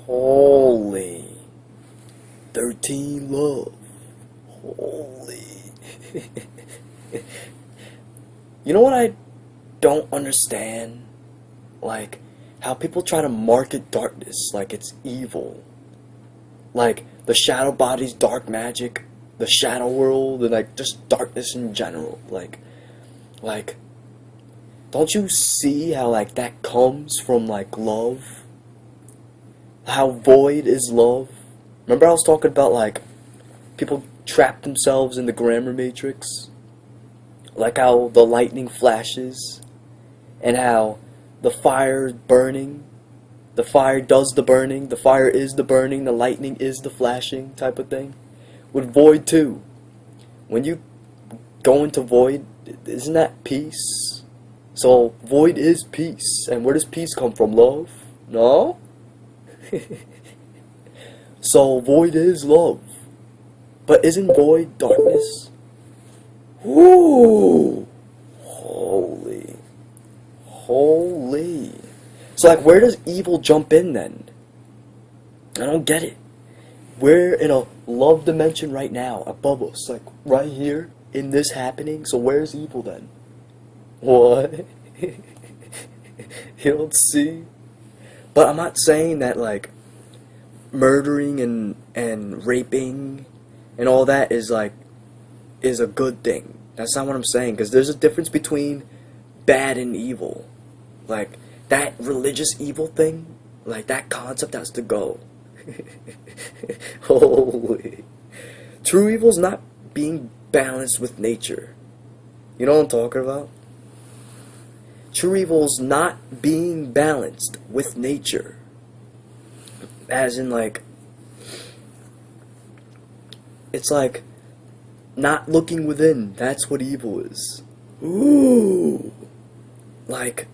Holy. 13 love. Holy. You know what I don't understand? Like, how people try to market darkness like it's evil. Like, the shadow body's dark magic, the shadow world, and like, just darkness in general. Like, don't you see how, like, that comes from, like, love? How void is love? Remember I was talking about, like, people trap themselves in the grammar matrix? Like how the lightning flashes, and how the fire is burning. The fire does the burning, the fire is the burning, the lightning is the flashing type of thing. With void too. When you go into void, isn't that peace? So void is peace. And where does peace come from? Love? No? So void is love. But isn't void darkness? Ooh! Holy. Holy. So like, where does evil jump in then? I don't get it. We're in a love dimension right now, above us, like right here in this happening. So where's evil then? What? You don't see? But I'm not saying that like murdering and raping and all that is like is a good thing. That's not what I'm saying, because there's a difference between bad and evil. Like that religious evil thing, like that concept has to go. Holy. True evil's not being balanced with nature. You know what I'm talking about? True evil's not being balanced with nature. As in, like, it's like not looking within. That's what evil is. Ooh. Like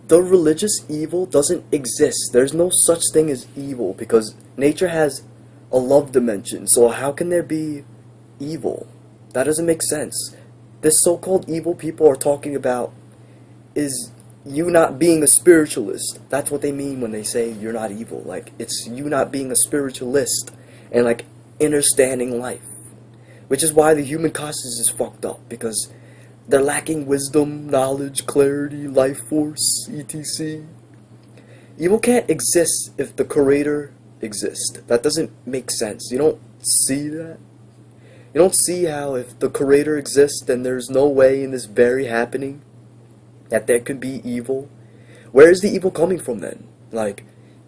the religious evil doesn't exist. There's no such thing as evil because nature has a love dimension. So how can there be evil? That doesn't make sense. This so-called evil people are talking about is you not being a spiritualist. That's what they mean when they say you're not evil. Like, it's you not being a spiritualist and like understanding life. Which is why the human consciousness is fucked up, because they're lacking wisdom, knowledge, clarity, life force, etc. Evil can't exist if the creator exists. That doesn't make sense. You don't see that? You don't see how if the creator exists, then there's no way in this very happening that there could be evil? Where is the evil coming from then? Like,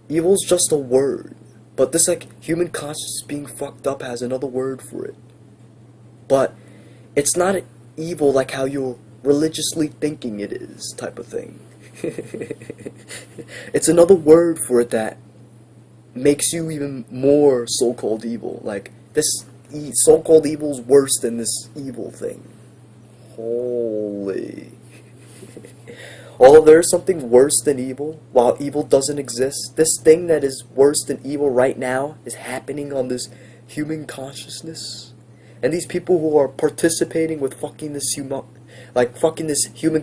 evil's just a word. But this, like, human consciousness being fucked up has another word for it. But it's not evil like how you're religiously thinking it is, type of thing. It's another word for it that makes you even more so-called evil. Like, this so-called evil is worse than this evil thing. Holy. Although there is something worse than evil, while evil doesn't exist, this thing that is worse than evil right now is happening on this human consciousness. And these people who are participating with fucking this human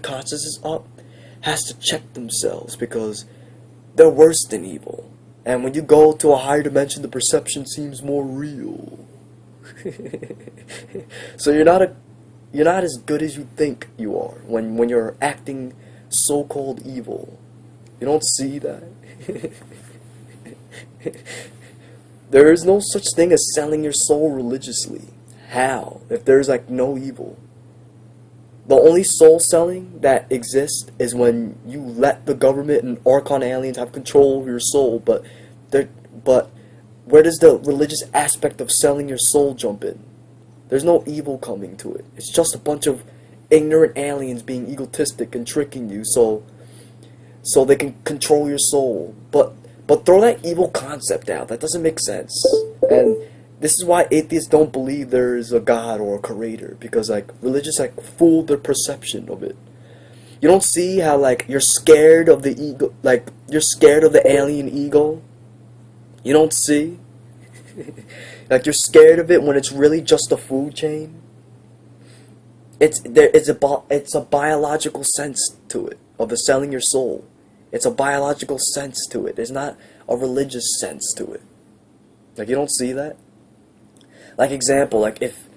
consciousness up has to check themselves, because they're worse than evil. And when you go to a higher dimension, the perception seems more real. So you're not as good as you think you are when you're acting so-called evil. You don't see that? There is no such thing as selling your soul religiously. How? If there's like no evil. The only soul selling that exists is when you let the government and Archon aliens have control over your soul, but where does the religious aspect of selling your soul jump in? There's no evil coming to it. It's just a bunch of ignorant aliens being egotistic and tricking you so they can control your soul. But throw that evil concept out. That doesn't make sense. And this is why atheists don't believe there is a God or a creator, because like religious like fooled their perception of it. You don't see how like you're scared of the ego, like you're scared of the alien ego. You don't see? Like you're scared of it when it's really just a food chain. It's a biological sense to it. of the selling your soul. It's a biological sense to it. There's not a religious sense to it. Like, you don't see that? Like, example, like, if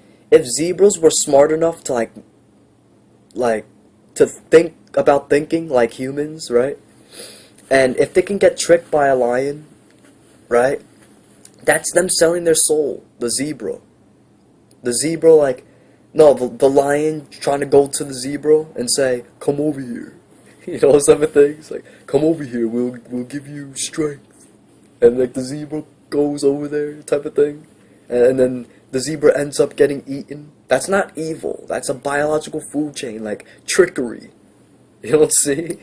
zebras were smart enough to, like, to think about thinking like humans, right? And if they can get tricked by a lion, right? That's them selling their soul, the zebra. The zebra, like, no, the lion trying to go to the zebra and say, come over here. You know, some of things, like, come over here, we'll give you strength. And, like, the zebra goes over there, type of thing. And then the zebra ends up getting eaten. That's not evil. That's a biological food chain, like, trickery. You don't see?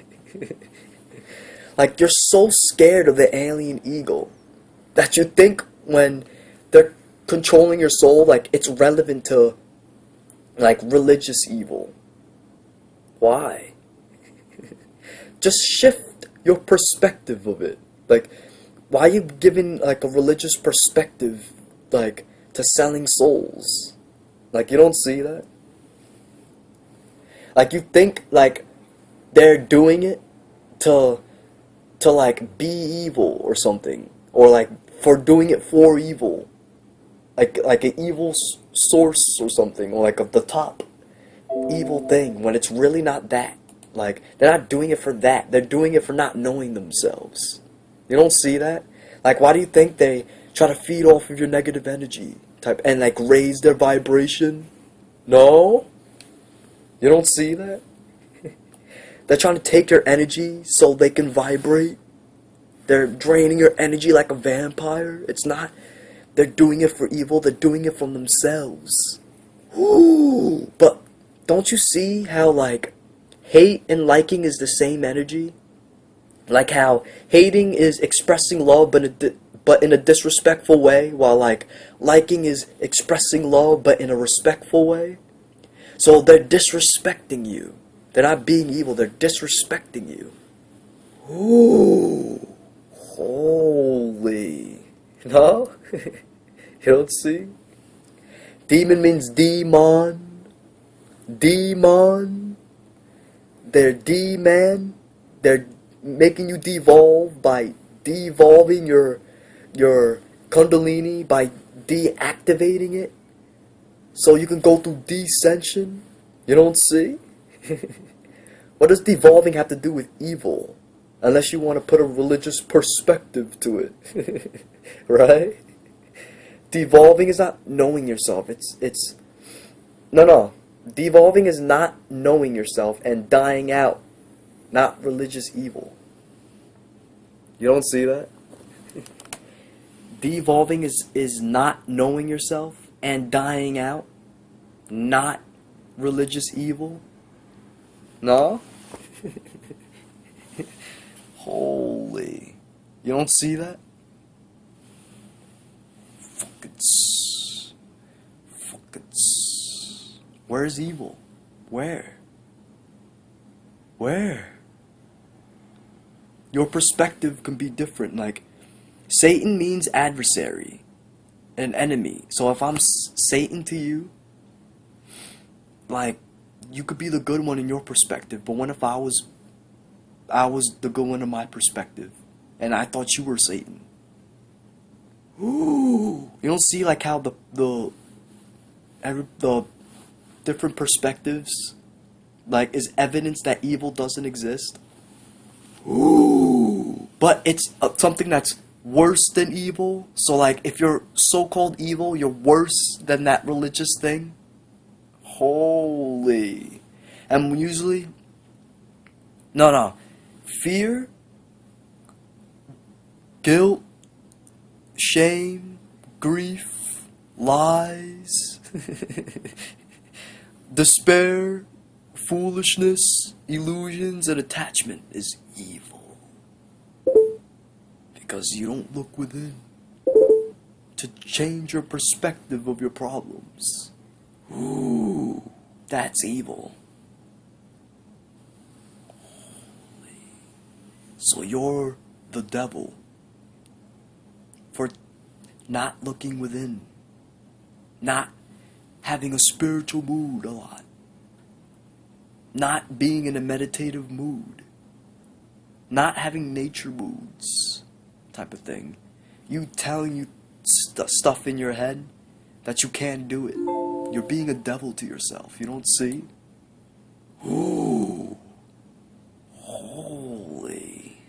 Like, you're so scared of the alien eagle that you think when they're controlling your soul, like, it's relevant to, like, religious evil. Why? Just shift your perspective of it. Like, why are you giving, like, a religious perspective, like, to selling souls? Like, you don't see that? Like, you think, like, they're doing it to like, be evil or something. Or, like, for doing it for evil. Like an evil source or something. Or, like, of the top evil thing. When it's really not that. Like, they're not doing it for that. They're doing it for not knowing themselves. You don't see that? Like, why do you think they try to feed off of your negative energy type and, like, raise their vibration? No? You don't see that? They're trying to take your energy so they can vibrate. They're draining your energy like a vampire. It's not. They're doing it for evil. They're doing it from themselves. Ooh. But don't you see how, like, hate and liking is the same energy? Like how hating is expressing love but in a disrespectful way, while, like, liking is expressing love but in a respectful way. So they're disrespecting you. They're not being evil, they're disrespecting you. Ooh. Holy. No? You don't see? Demon means demon. Demon. They're D-man. They're making you devolve by devolving your kundalini, by deactivating it. So you can go through descension. You don't see? What does devolving have to do with evil? Unless you want to put a religious perspective to it. Right? Devolving is not knowing yourself. It's no. Devolving is not knowing yourself and dying out. Not religious evil. You don't see that? Devolving is not knowing yourself and dying out. Not religious evil. No? Holy. You don't see that? Fuck it. Fuck it. Where's evil? Where? Where? Your perspective can be different. Like, Satan means adversary, an enemy. So if I'm Satan to you, like, you could be the good one in your perspective, but what if I was the good one in my perspective, and I thought you were Satan? Ooh, you don't see, like, how the different perspectives, like, is evidence that evil doesn't exist. Ooh, but it's something that's worse than evil. So, like, if you're so-called evil, you're worse than that religious thing. Holy. And usually, no. Fear, guilt, shame, grief, lies, despair, foolishness, illusions, and attachment is evil. Because you don't look within to change your perspective of your problems. Ooh, that's evil. So you're the devil for not looking within, not having a spiritual mood a lot, not being in a meditative mood, not having nature moods type of thing. You telling you stuff in your head that you can't do it. You're being a devil to yourself. You don't see? Ooh. Holy.